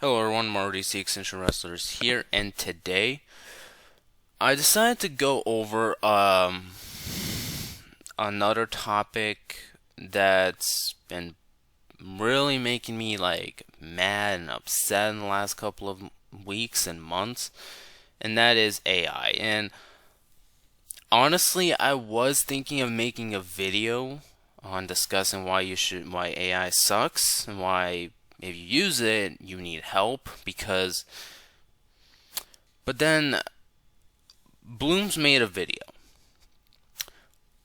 Hello everyone, Mario DC Extension Wrestlers here, and today I decided to go over another topic that's been really making me like mad and upset in the last couple of weeks and months, and that is AI. And honestly, I was thinking of making a video on discussing why AI sucks and why if you use it you need help because but then Blooms made a video.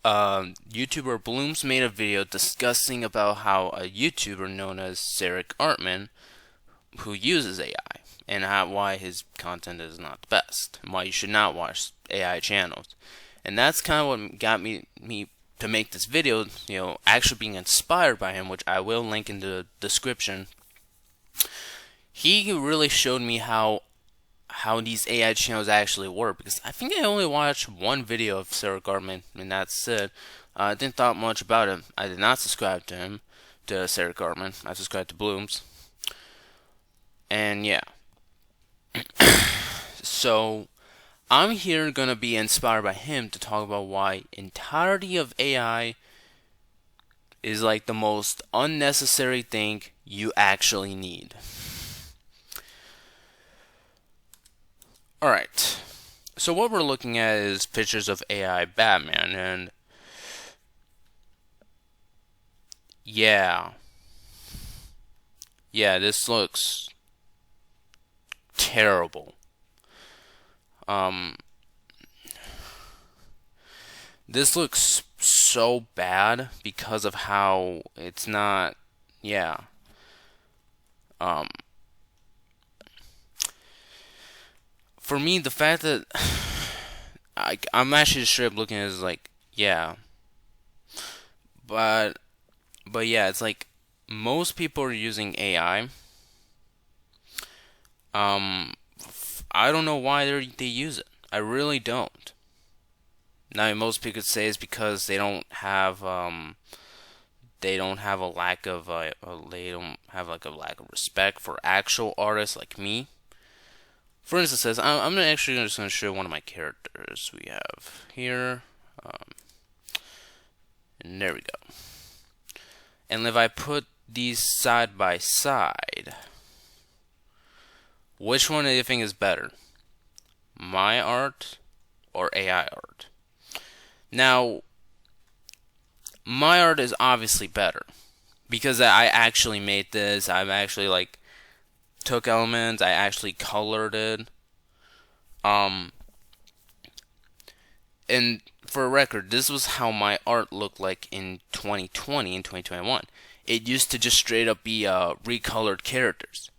YouTuber Blooms made a video discussing about how a YouTuber known as Sarek Artman, who uses AI, and why his content is not the best, and why you should not watch AI channels. And that's kind of what got me to make this video, actually being inspired by him, which I will link in the description. He really showed me how these AI channels actually work, because I think I only watched one video of Sarah Gartman, and that's it. I didn't thought much about him. I did not subscribe to him, to Sarah Gartman. I subscribed to Blooms. And yeah. So I'm here gonna be inspired by him to talk about why entirety of AI is like the most unnecessary thing you actually need. Alright, so what we're looking at is pictures of AI Batman, and yeah, this looks terrible. Um, this looks so bad because of how it's not, yeah. Um, for me, the fact that I'm actually just straight up looking at it as like, yeah, but yeah, it's like most people are using AI. I don't know why they use it. I really don't. Now, most people could say it's because they don't have a lack of they don't have like a lack of respect for actual artists like me. For instance, says I'm actually just going to show one of my characters we have here, and there we go. And if I put these side by side, which one do you think is better? My art or AI art? Now, my art is obviously better because I actually made this. I've actually like took elements, I actually colored it. Um, and for a record, this was how my art looked like in 2020 and 2021. It used to just straight up be recolored characters.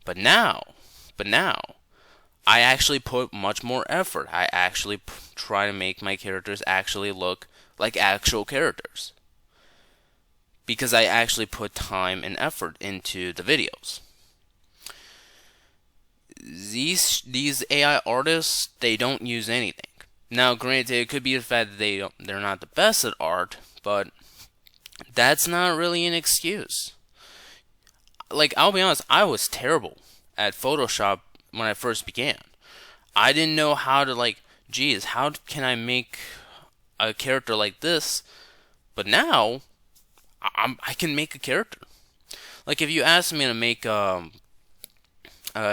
But now, I actually put much more effort. I actually try to make my characters actually look like actual characters. Because I actually put time and effort into the videos. These AI artists, they don't use anything. Now, granted, it could be the fact that they're not the best at art, but that's not really an excuse. Like, I'll be honest, I was terrible at Photoshop when I first began. I didn't know how to like, geez, how can I make a character like this? But now, I can make a character. Like, if you ask me to make a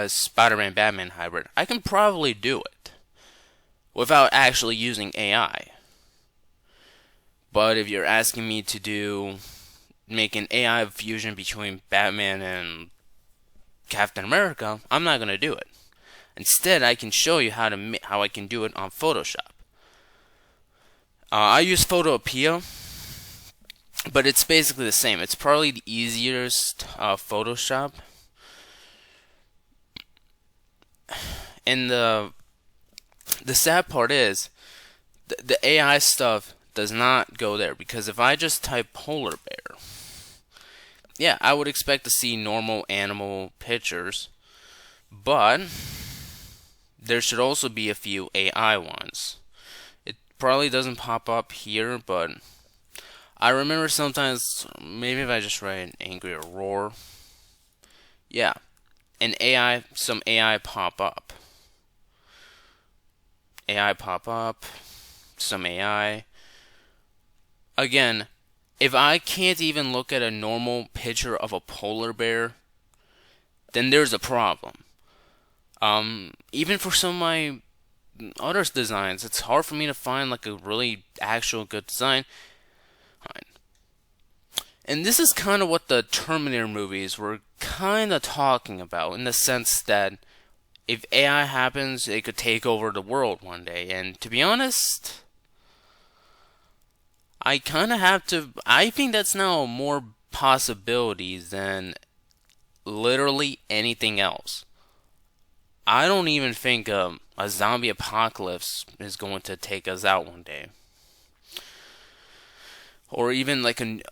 Spider-Man Batman hybrid, I can probably do it without actually using AI. But if you're asking me to make an AI fusion between Batman and Captain America, I'm not gonna do it. Instead, I can show you how I can do it on Photoshop. I use Photoapia, but it's basically the same. It's probably the easiest Photoshop. And the sad part is, the AI stuff does not go there, because if I just type polar bear, yeah, I would expect to see normal animal pictures, but there should also be a few AI ones. It probably doesn't pop up here, but I remember sometimes, maybe if I just write an angry or roar, yeah, some AI pop up. Some AI. Again, if I can't even look at a normal picture of a polar bear, then there's a problem. Even for some of my other designs, it's hard for me to find like a really actual good design. And this is kind of what the Terminator movies were kind of talking about, in the sense that if AI happens, it could take over the world one day. And to be honest, I think that's now more possibilities than literally anything else. I don't even think a zombie apocalypse is going to take us out one day. Or even like you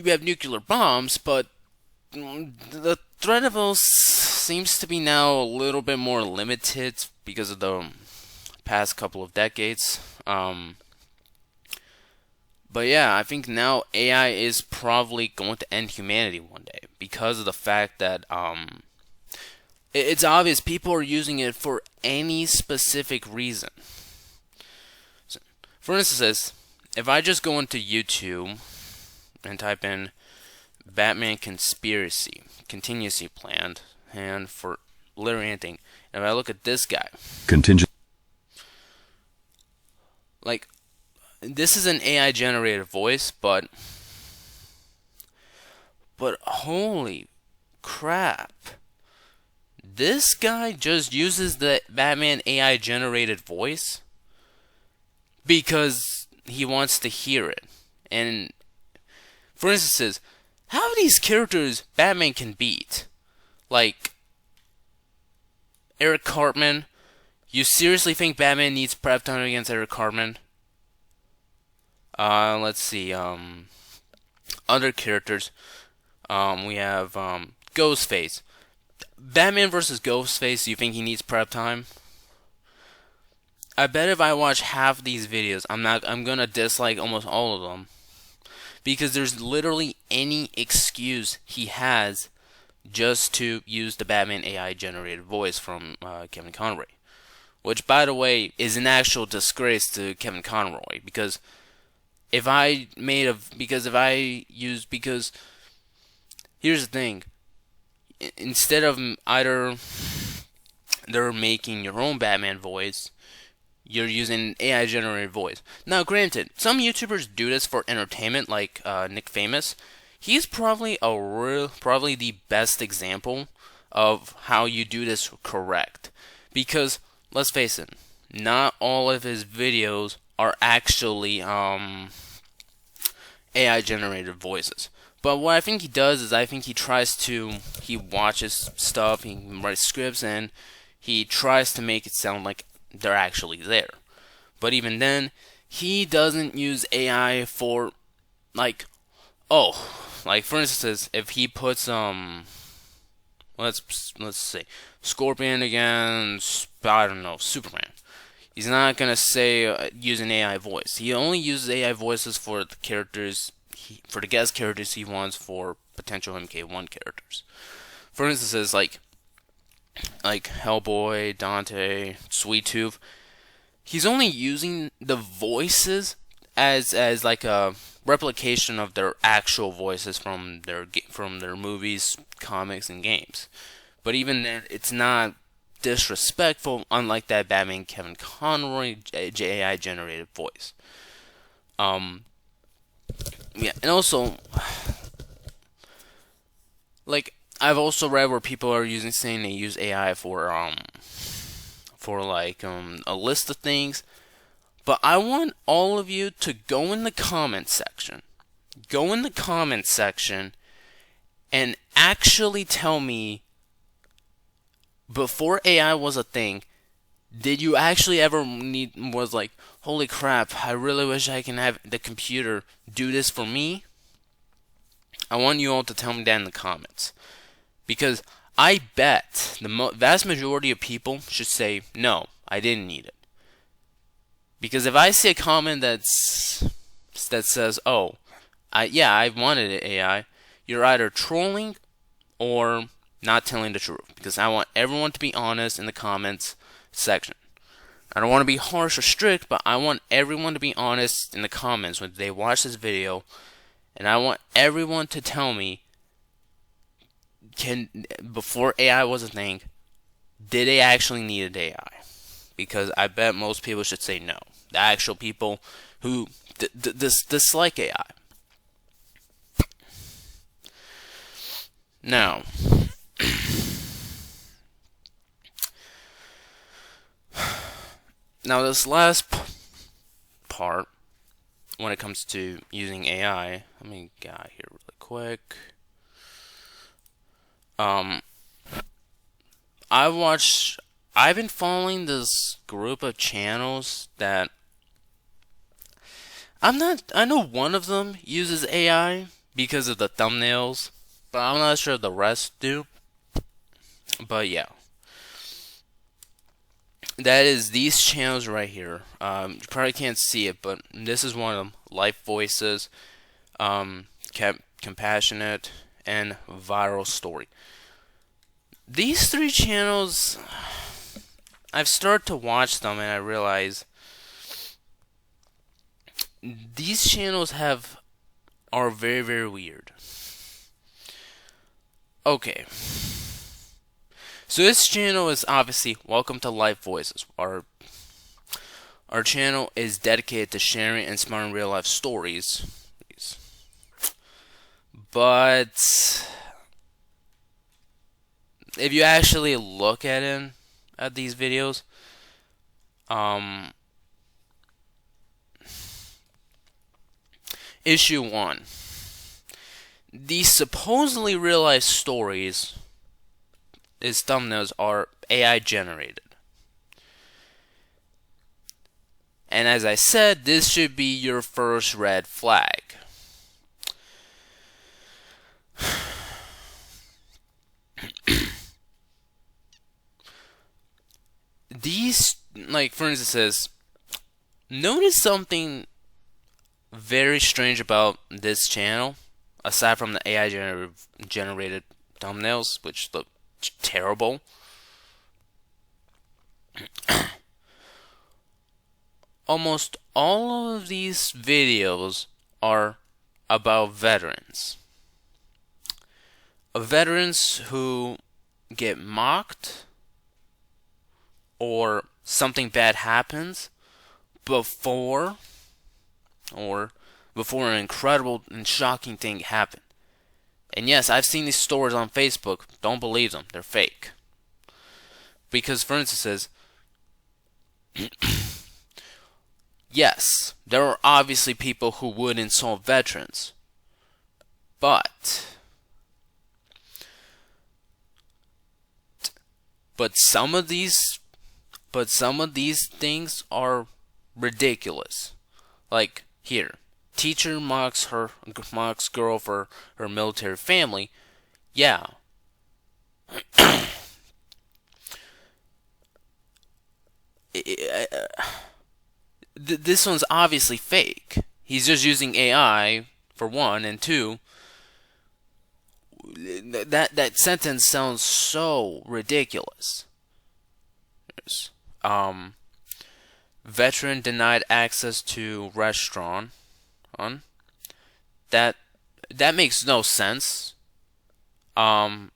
have nuclear bombs, but the threat of those seems to be now a little bit more limited because of the past couple of decades. But yeah, I think now AI is probably going to end humanity one day because of the fact that it's obvious people are using it for any specific reason. So, for instance, if I just go into YouTube and type in Batman conspiracy, contingency planned, and for literally anything, and if I look at this guy, Contingent. like, this is an AI generated voice, but holy crap, this guy just uses the Batman AI generated voice because he wants to hear it. And for instance, how are these characters Batman can beat? Like Eric Cartman. You seriously think Batman needs prep time against Eric Cartman? Let's see. Other characters. We have Ghostface. Batman versus Ghostface. You think he needs prep time? I bet if I watch half these videos, I'm gonna dislike almost all of them, because there's literally any excuse he has just to use the Batman AI generated voice from Kevin Conroy, which, by the way, is an actual disgrace to Kevin Conroy, because here's the thing, instead of either they're making your own Batman voice, you're using AI generated voice. Now, granted, some YouTubers do this for entertainment, like Nick Famous. He's probably the best example of how you do this correct. Because let's face it, not all of his videos are actually AI generated voices. But what I think he does is he watches stuff, he writes scripts, and he tries to make it sound like they're actually there. But even then, he doesn't use AI for, like, for instance, if he puts let's say Scorpion against, I don't know, Superman, he's not gonna say use an AI voice. He only uses AI voices for the characters, for the guest characters he wants for potential MK1 characters. For instance, like Hellboy, Dante, Sweet Tooth, he's only using the voices as like a replication of their actual voices from their movies, comics, and games. But even then, it's not disrespectful, unlike that Batman Kevin Conroy AI generated voice. Yeah, and also, like, I've also read where people are saying they use AI for a list of things. But I want all of you to go in the comment section. Go in the comment section and actually tell me, before AI was a thing, did you actually ever was like, holy crap, I really wish I can have the computer do this for me? I want you all to tell me that in the comments. Because I bet the vast majority of people should say, no, I didn't need it. Because if I see a comment that says, oh, I wanted it, AI, you're either trolling or not telling the truth, because I want everyone to be honest in the comments section. I don't want to be harsh or strict, but I want everyone to be honest in the comments when they watch this video, and I want everyone to tell me, before AI was a thing, did they actually need AI? Because I bet most people should say no. The actual people who dislike AI. Now, this last part, when it comes to using AI, let me get out here really quick. I've been following this group of channels that I know one of them uses AI because of the thumbnails, but I'm not sure the rest do. But yeah. That is these channels right here. You probably can't see it, but this is one of them. Life Voices, Compassionate, and Viral Story. These three channels, I've started to watch them and I realize these channels are very, very weird. Okay. So this channel is obviously Welcome to Life Voices. Our channel is dedicated to sharing and inspiring real life stories. But if you actually look at these videos, issue 1. These supposedly real life stories, its thumbnails are AI generated. And as I said, this should be your first red flag. These, like, for instance, says, notice something very strange about this channel, aside from the AI generated thumbnails, which look terrible. Almost all of these videos are about veterans. Veterans who get mocked or something bad happens before an incredible and shocking thing happened. And yes, I've seen these stories on Facebook. Don't believe them. They're fake. Because, for instance, yes, there are obviously people who would insult veterans. But some of these things are ridiculous. Like here, teacher mocks girl for her military family. Yeah. This one's obviously fake. He's just using AI for one, and two, that sentence sounds so ridiculous. Veteran denied access to restaurant. That makes no sense. I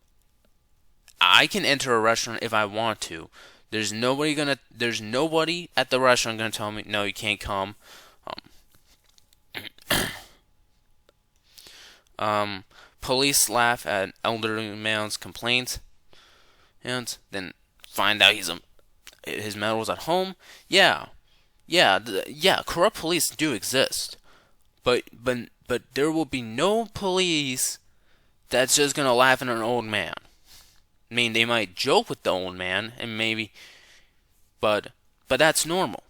can enter a restaurant if I want to. There's nobody at the restaurant gonna tell me no, you can't come. Police laugh at elderly man's complaints, and then find out his medal was at home. Yeah. Corrupt police do exist, but there will be no police that's just gonna laugh at an old man. I mean, they might joke with the old man, and maybe, but that's normal.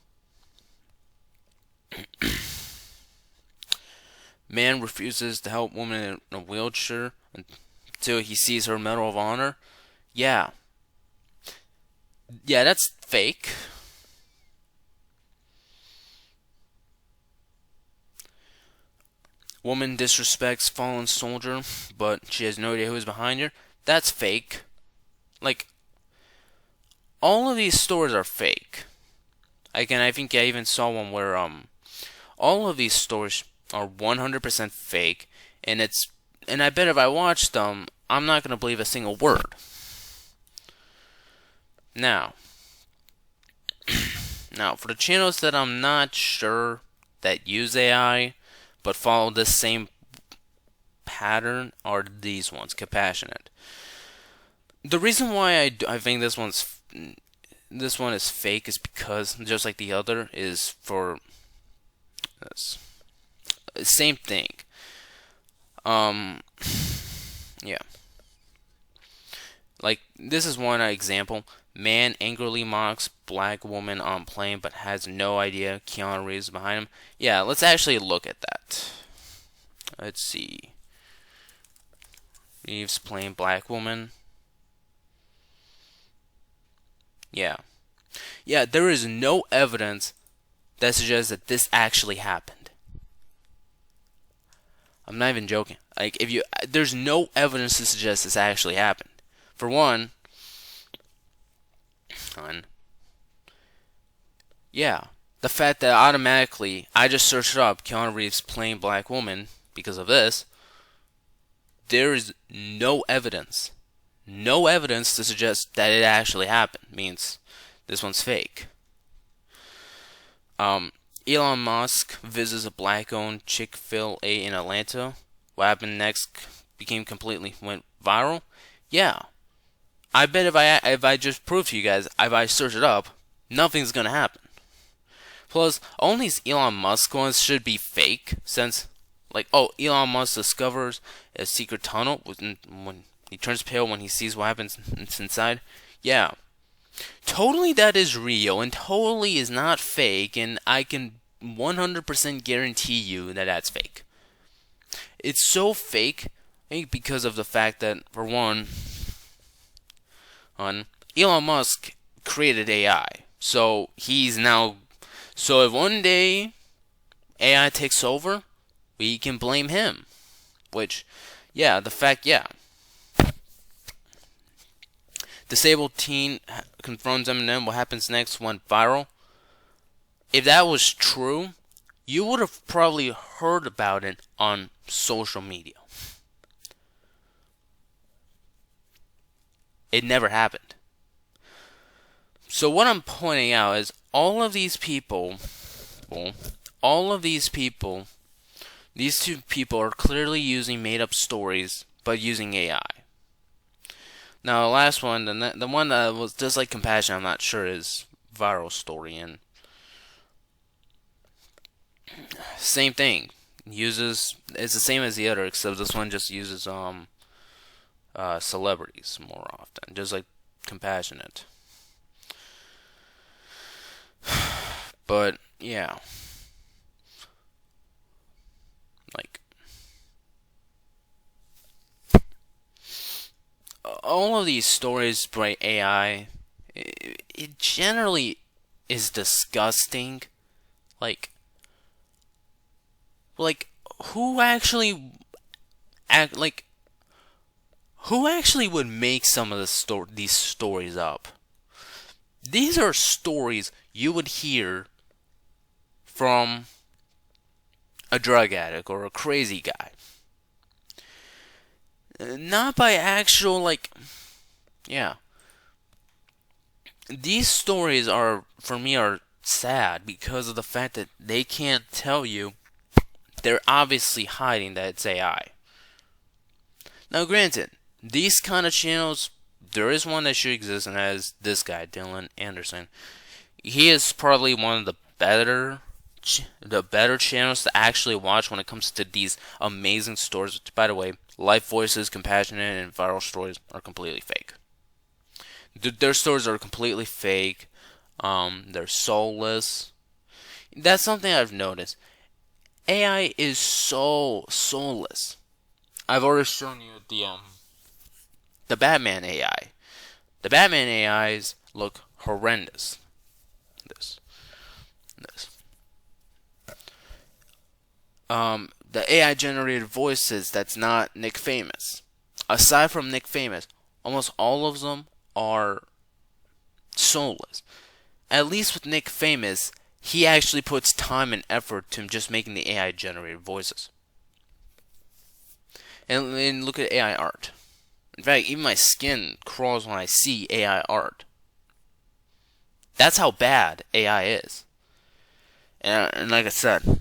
Man refuses to help woman in a wheelchair until he sees her Medal of Honor. Yeah, that's fake. Woman disrespects fallen soldier, but she has no idea who is behind her. That's fake. Like, all of these stories are fake. I think I even saw one where all of these stories are 100% fake, and I bet if I watch them, I'm not gonna believe a single word. Now, for the channels that I'm not sure that use AI but follow this same pattern are these ones, Compassionate. The reason why I think this one is fake is because, just like the other, is for this same thing. Yeah. Like, this is one example. Man angrily mocks black woman on plane but has no idea Keanu Reeves is behind him. Yeah, let's actually look at that. Let's see. Reeves playing black woman. Yeah. Yeah, there is no evidence that suggests that this actually happened. I'm not even joking. Like, there's no evidence to suggest this actually happened. For one, yeah, the fact that automatically I just searched up Keanu Reeves playing black woman because of this, there is no evidence to suggest that it actually happened. Means this one's fake. Elon Musk visits a black-owned Chick-fil-A in Atlanta. What happened next went viral. Yeah, I bet if I just prove to you guys, if I search it up, nothing's gonna happen. Plus, all these Elon Musk ones should be fake, since, like, Elon Musk discovers a secret tunnel when he turns pale when he sees what happens inside. Yeah, totally that is real, and totally is not fake, and I can 100% guarantee you that that's fake. It's so fake, I think, because of the fact that, for one, Elon Musk created AI. So if one day AI takes over, we can blame him. Which, yeah, disabled teen confronts Eminem. What happens next went viral. If that was true, you would have probably heard about it on social media. It never happened. So what I'm pointing out is all of these people, these two people are clearly using made-up stories, but using AI. Now, the last one, the one that was just like Compassion, I'm not sure, is Viral Story, and same thing. It's the same as the other, except this one just uses celebrities more often, just like Compassionate. But yeah, like, all of these stories by AI, it generally is disgusting. Like who actually would make some of these stories up? These are stories you would hear from a drug addict or a crazy guy. Not by actual, yeah. These stories for me, are sad because of the fact that they can't tell you. They're obviously hiding that it's AI. Now, granted, these kind of channels, there is one that should exist, and that is this guy, Dylan Anderson. He is probably one of the better channels to actually watch when it comes to these amazing stories. By the way, Life Voices, Compassionate, and Viral Stories are completely fake. Their stories are completely fake. They're soulless. That's something I've noticed. AI is so soulless. I've already shown you the Batman AI. The Batman AIs look horrendous. This. The AI generated voices, that's not Nick Famous. aside from Nick Famous, almost all of them are soulless. At least with Nick Famous, he actually puts time and effort to just making the AI generated voices. And look at AI art. In fact, even my skin crawls when I see AI art. That's how bad AI is. And like I said,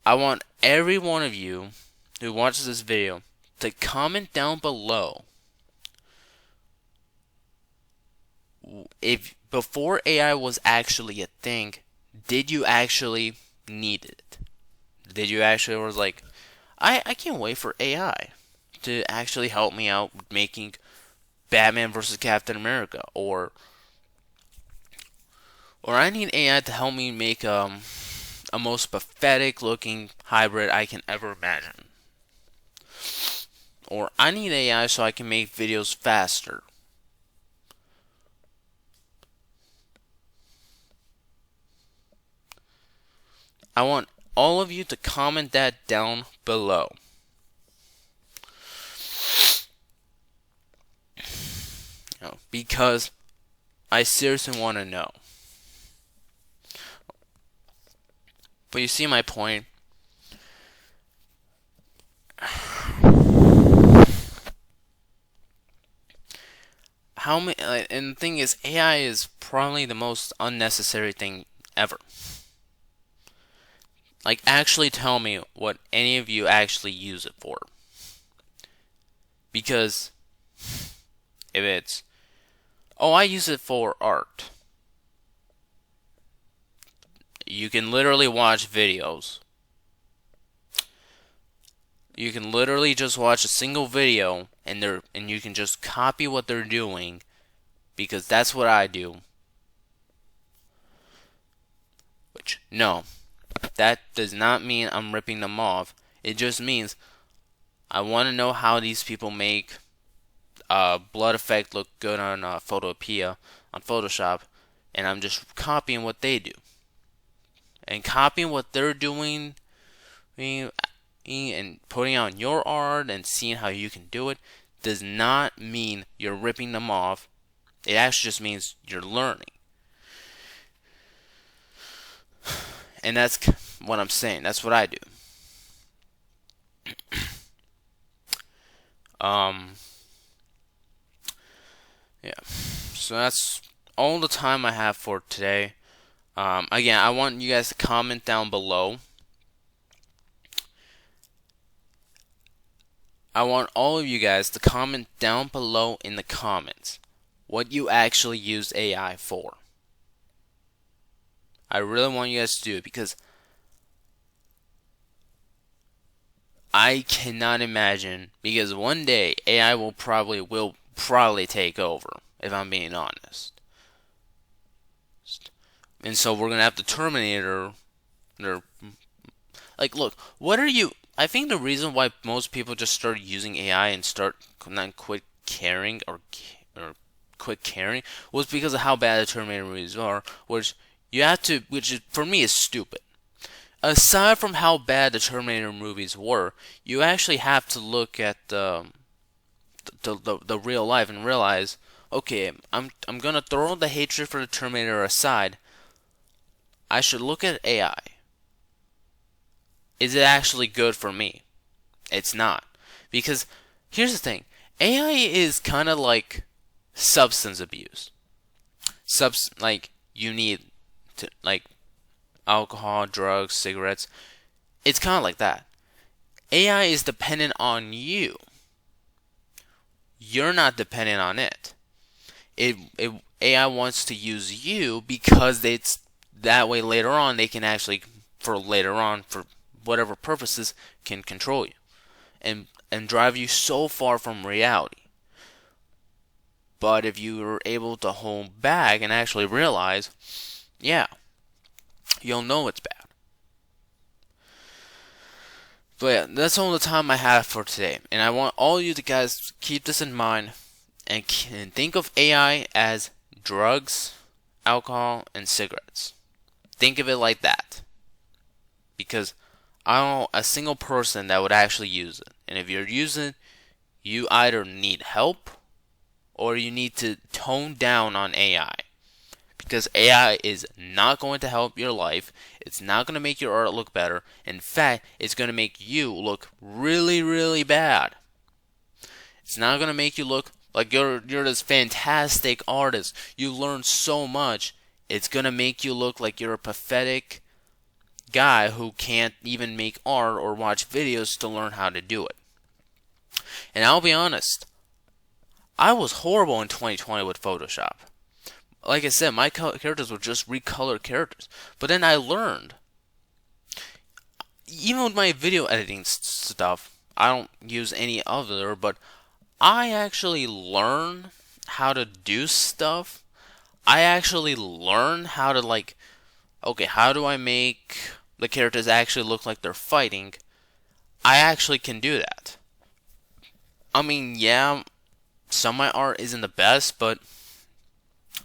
I want every one of you who watches this video to comment down below if before AI was actually a thing, did you actually need it? Did you actually was like, I can't wait for AI to actually help me out with making Batman vs. Captain America, or I need AI to help me make a most pathetic looking hybrid I can ever imagine. Or I need AI so I can make videos faster. I want all of you to comment that down below. Because I seriously want to know. But you see my point. How many? And the thing is, AI is probably the most unnecessary thing ever. Like, actually tell me what any of you actually use it for. Because if it's, oh, I use it for art. You can literally watch videos. You can literally just watch a single video and you can just copy what they're doing, because that's what I do. Which, no, that does not mean I'm ripping them off. It just means I want to know how these people make blood effect look good on Photopea, on Photoshop, and I'm just copying what they do. And copying what they're doing and putting on your art and seeing how you can do it does not mean you're ripping them off. It actually just means you're learning. And that's what I'm saying. That's what I do. Yeah. So that's all the time I have for today. Again, I want you guys to comment down below. I want all of you guys to comment down below in the comments what you actually use AI for. I really want you guys to do it, because I cannot imagine, because one day AI will probably take over, if I'm being honest. And so we're gonna have the Terminator. Like, look, what are you? I think the reason why most people just started using AI and quit caring was because of how bad the Terminator movies are, which for me is stupid. Aside from how bad the Terminator movies were, you actually have to look at the real life and realize, okay, I'm gonna throw the hatred for the Terminator aside. I should look at AI. Is it actually good for me? It's not. Because here's the thing. AI is kind of like substance abuse. Like, you need to, like, alcohol, drugs, cigarettes. It's kind of like that. AI is dependent on you. You're not dependent on it. AI wants to use you because it's that way later on they can actually, for whatever purposes, can control you and drive you so far from reality. But if you are able to hold back and actually realize, yeah, you'll know it's bad. But yeah, that's all the time I have for today. And I want all you guys to keep this in mind and think of AI as drugs, alcohol, and cigarettes. Think of it like that. Because I don't know a single person that would actually use it. And if you're using, you either need help or you need to tone down on AI. Because AI is not going to help your life. It's not going to make your art look better. In fact, it's going to make you look really, really bad. It's not going to make you look like you're this fantastic artist. You learn so much. It's going to make you look like you're a pathetic guy who can't even make art or watch videos to learn how to do it. And I'll be honest, I was horrible in 2020 with Photoshop. Like I said, my characters were just recolored characters. But then I learned. Even with my video editing stuff, I don't use any other, but I actually learn how to do stuff. I actually learn how to, like, okay, how do I make the characters actually look like they're fighting? I actually can do that. I mean, yeah, some of my art isn't the best, but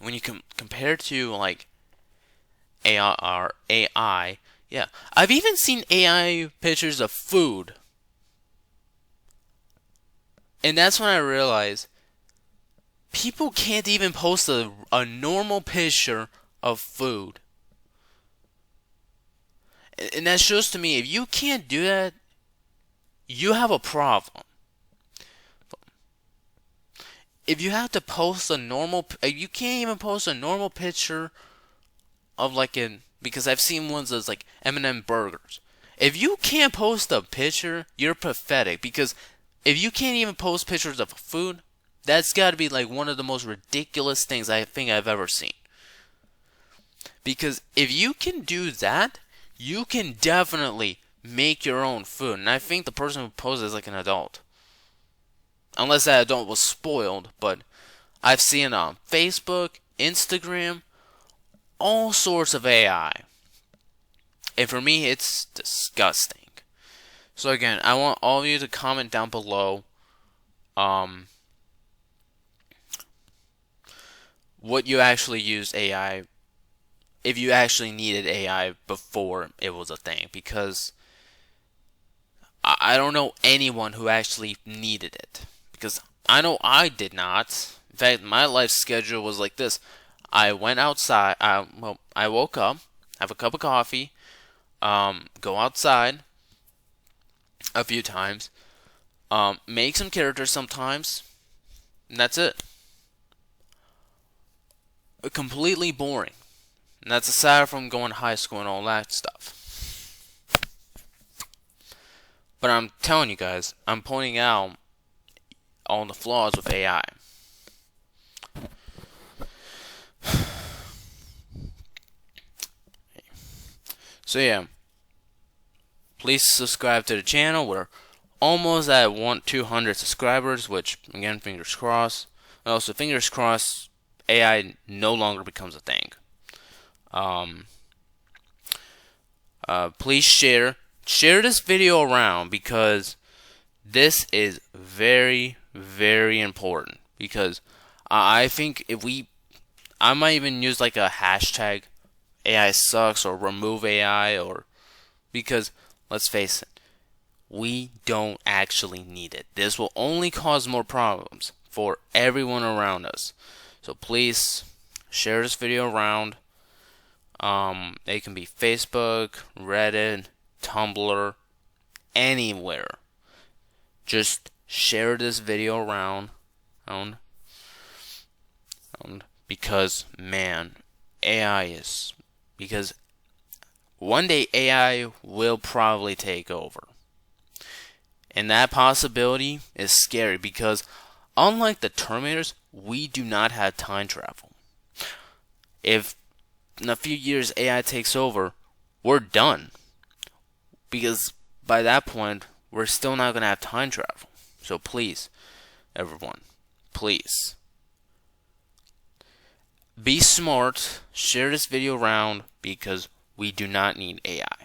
when you compare to, like, AI, yeah. I've even seen AI pictures of food. And that's when I realized people can't even post a normal picture of food. And that shows to me, if you can't do that, you have a problem. If you have to post a normal, you can't even post a normal picture of because I've seen ones that's like M&M burgers. If you can't post a picture, you're pathetic. Because if you can't even post pictures of food, that's got to be like one of the most ridiculous things I think I've ever seen. Because if you can do that, you can definitely make your own food. And I think the person who posted is like an adult. Unless that adult was spoiled. But I've seen on Facebook, Instagram, all sorts of AI. And for me, it's disgusting. So again, I want all of you to comment down below what you actually use AI, if you actually needed AI before it was a thing. Because I don't know anyone who actually needed it. Because I know I did not. In fact, my life schedule was like this. I went outside, I woke up, have a cup of coffee, go outside a few times, make some characters sometimes, and that's it. Completely boring. And that's aside from going to high school and all that stuff. But I'm telling you guys, I'm pointing out all the flaws with AI. So yeah, please subscribe to the channel. We're almost at 200 subscribers, which again, fingers crossed. And also, fingers crossed, AI no longer becomes a thing. Please share this video around, because this is very, very important. Because I think I might even use like a hashtag AI sucks or remove AI, or because let's face it, we don't actually need it. This will only cause more problems for everyone around us. So please share this video around. It can be Facebook, Reddit, Tumblr, anywhere. Just share this video around. Because man, because one day AI will probably take over. And that possibility is scary, because unlike the Terminators, we do not have time travel. If in a few years AI takes over, we're done. Because by that point, we're still not going to have time travel. So please, everyone, please, be smart, share this video around, because we do not need AI.